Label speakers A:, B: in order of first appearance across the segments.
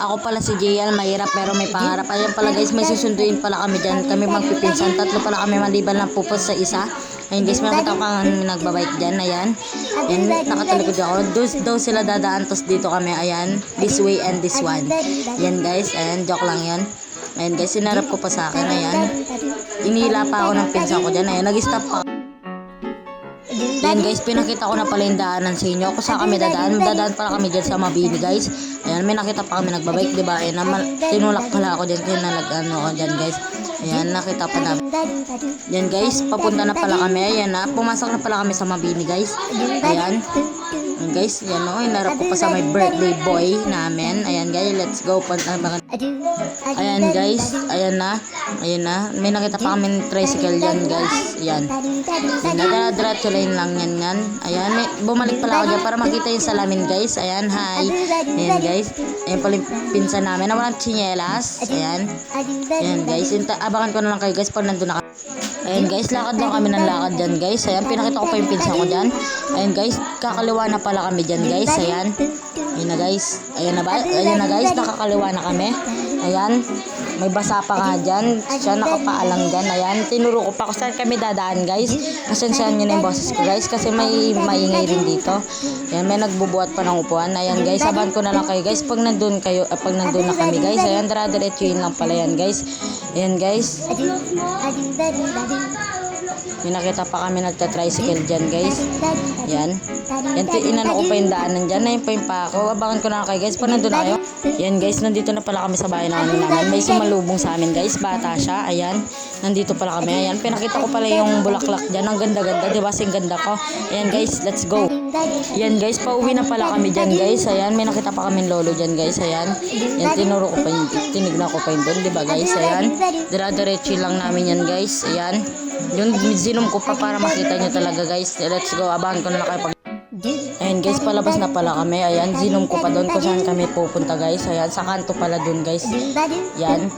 A: ako pala si Jian, mahirap pero may pangarap. Ayan pala guys, may susunduin pala kami dyan. Kami magpipinsan, tatlo pala kami maliban lang pupos sa isa. Ayun guys, makita ko kang nagbabike dyan. Ayan, ayan, nakatalikod ako. Doon daw sila dadaan, tos dito kami. Ayan, this way and this one. Ayan guys, ayan, joke lang yan. Ayan guys, sinarap ko pa sa akin. Ayan, inihila pa ako ng pinsan ko dyan. Ayan, nag-stop pa. Ayan guys, pinakita ko na pala yung daanan sa inyo. Kung saan kami dadaan, dadaan pala kami dyan sa Mabini guys. Ayan, may nakita pa kami nagbabike, diba? Ayan, tinulak pala ako dyan, kaya nalagano ako dyan guys. Ayan, nakita pa namin. Ayan guys, papunta na pala kami. Ayan na, pumasok na pala kami sa Mabini guys. Ayan. Ayan guys, yan o, inarap ko pa sa may birthday boy namin. Ayan guys, let's go. Ayan guys, ayan na. Ayan na, may nakita pa kami tricycle yan guys. Ayan. Nadadrat lane lang yan yan. Ayan, bumalik pala ako dyan para makita yung salamin guys. Ayan, hi. Ayan guys, ayan pala yung pinsan namin na walang tsinelas. Ayan. Ayan guys, abangan ko na lang kayo guys pag nandun na kami. Ayan guys, lakad lang kami ng lakad dyan guys. Ayan, pinakita ko pa yung pinsan ko dyan. Ayan guys, kakaliwa na pala kami dyan guys. Ayan. Ayan na guys. Ayan na ba? Ayan na guys, nakakaliwa na kami. Ayan. May basa pa nga dyan. Siya nakapaalang dyan. Ayan, tinuro ko pa kung saan kami dadaan guys. Nasensyahan nyo na yung boses ko guys. Kasi may maingay rin dito. Ayan, may nagbubuhat pa ng upuan. Ayan guys, sabahan ko na lang kayo guys. Pag nandun na kami guys. Ayan, diretsuin lang pala yan guys. Ayan guys. May nakita pa kami nagta-tricycle dyan guys. Yan. Yan, inano ko pa yung daanan dyan. Ayun pa yung pa ako. Abangan ko na kayo guys. Pag nandun na kayo. Yan guys, nandito na pala kami sa bahay na namin. May sumalubong sa amin guys. Bata siya. Ayan. Nandito pala kami. Ayan. Pinakita ko pala yung bulaklak dyan. Ang ganda-ganda. Diba? Sing ganda ko. Ayan guys, let's go. Yan guys, pauwi na pala kami dyan guys. Ayan. May nakita pa kami lolo dyan guys. Ayan. Yan, tinuro ko pa yung, tinignan ko pa yung doon. Diba guys? Ayan. Dire-diretso lang namin yan guys. Ayan. Yung zoom ko pa para makita nyo talaga guys. Let's go, abangan ko na lang kayo pag... Ayan guys, palabas na pala kami. Ayan, zoom ko pa doon kung saan kami pupunta guys. Ayan, sa kanto pala doon guys. Yan.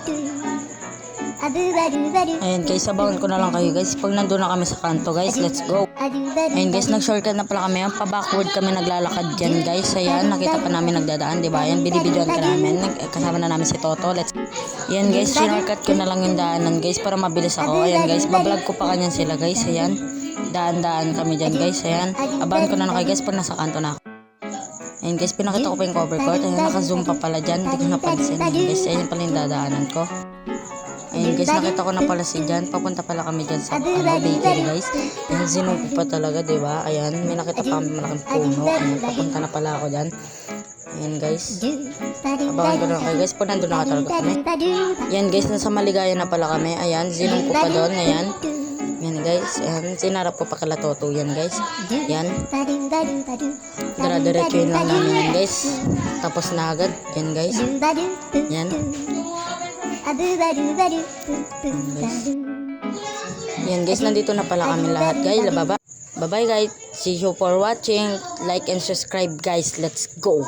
A: Ayan guys, abangan ko na lang kayo guys pag nandun na kami sa kanto guys. Let's go. Ayan guys, nag-shortcut na pala kami. Pa-backward kami naglalakad dyan guys. Ayan, nakita pa namin nagdadaan, diba? Ayan, binibidyoan ka namin. Kasama na namin si Toto. Let's... Ayan guys, shortcut ko na lang yung daanan guys para mabilis ako. Ayan guys, bablog ko pa kanyan sila guys. Ayan, daan-daan kami dyan guys. Ayan, abangan ko na lang kayo guys pag nasa kanto na ako. Ayan guys, pinakita ko pa yung cover court. Ayan, naka-zoom pa pala dyan. Hindi ko napansin. Ayan guys, ayan pala yung dadaanan ko. Ayan guys, nakita ko na pala si Jan. Papunta pala kami dyan sa bakery guys. Ayan, zinong ko pa talaga, diba? Ayan, may nakita pa kami malaking puno. Ayan, papunta na pala ako dyan. Ayan guys, abangan ko na kayo guys pag nandun na talaga kami. Ayan guys, nasa Maligaya na pala kami. Ayan, zinong ko pa doon. Ayan. Ayan guys, ayan, sinarap ko pa kala Toto yan guys. Ayan, dire-diretsuin lang namin yan guys. Tapos na agad. Ayan guys. Ayan. Ayan guys, nandito na pala kami lahat guys. Bye bye guys, see you for watching. Like and subscribe guys. Let's go.